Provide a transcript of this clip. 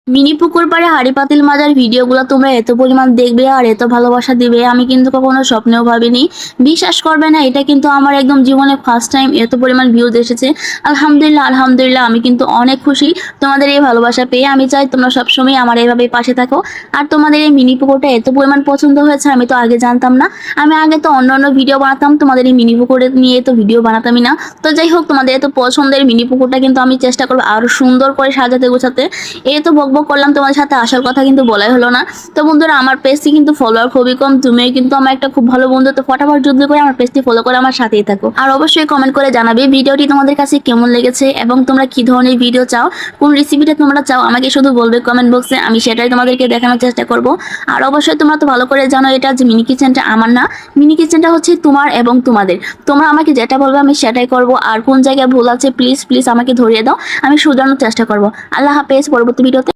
Mini পুকুর পাড়ে হাঁড়ি পাতিল মাজার ভিডিওগুলো তোমরা এত পরিমাণ দেখবে আর এত ভালোবাসা দিবে আমি কিন্তু কখনো স্বপ্নেও ভাবিনি। বিশ্বাস করবে না, এটা কিন্তু আমার একদম জীবনে ফার্স্ট টাইম এত পরিমাণ ভিউজ এসেছে। আলহামদুলিল্লাহ আলহামদুলিল্লাহ, আমি কিন্তু অনেক খুশি তোমাদের এই ভালোবাসা পেয়ে। আমি চাই তোমরা সবসময় আমার এইভাবেই পাশে থাকো। আর তোমাদের এই মিনি পুকুরটা এত পরিমাণ পছন্দ হয়েছে আমি তো আগে জানতাম না। আমি আগে তো অন্য অন্য ভিডিও বানাতাম, তোমাদের এই মিনি পুকুরে নিয়ে তো ভিডিও বানাতামই না। তো যাই হোক, তোমাদের এত পছন্দের মিনি পুকুরটা কিন্তু আমি চেষ্টা করবো আরো সুন্দর করে সাজাতে গোছাতে। এই তো বকবক করলাম তোমাদের সাথে, আসল কথা কিন্তু বলাই হলো না। তো বন্ধুরা, আমার পেজটি কিন্তু ফলোয়ার খুবই কম, তুমিও কিন্তু আমার একটা খুব ভালো বন্ধু। তো ফটাফট যুদ্ধ করে আমার পেজটি ফলো করে আমার সাথেই থাকো। আর অবশ্যই কমেন্ট করে জানাবে ভিডিওটি তোমাদের কাছে কেমন লেগেছে এবং তোমরা কি ধরনের ভিডিও চাও, কোন রেসিপিটা তোমরা চাও আমাকে শুধু বলবে কমেন্ট বক্সে, আমি সেটাই তোমাদেরকে দেখানোর চেষ্টা করব। আর অবশ্যই তোমরা তো ভালো করে জানো এটা যে মিনি কিচেনটা আমার না, মিনি কিচেনটা হচ্ছে তোমার এবং তোমাদের। তোমরা আমাকে যেটা বলবে আমি সেটাই করব। আর কোন জায়গায় ভুল আছে প্লিজ প্লিজ আমাকে ধরিয়ে দাও, আমি শুধরানোর চেষ্টা করব। আল্লাহ হাফেজ, পরবর্তী ভিডিওতে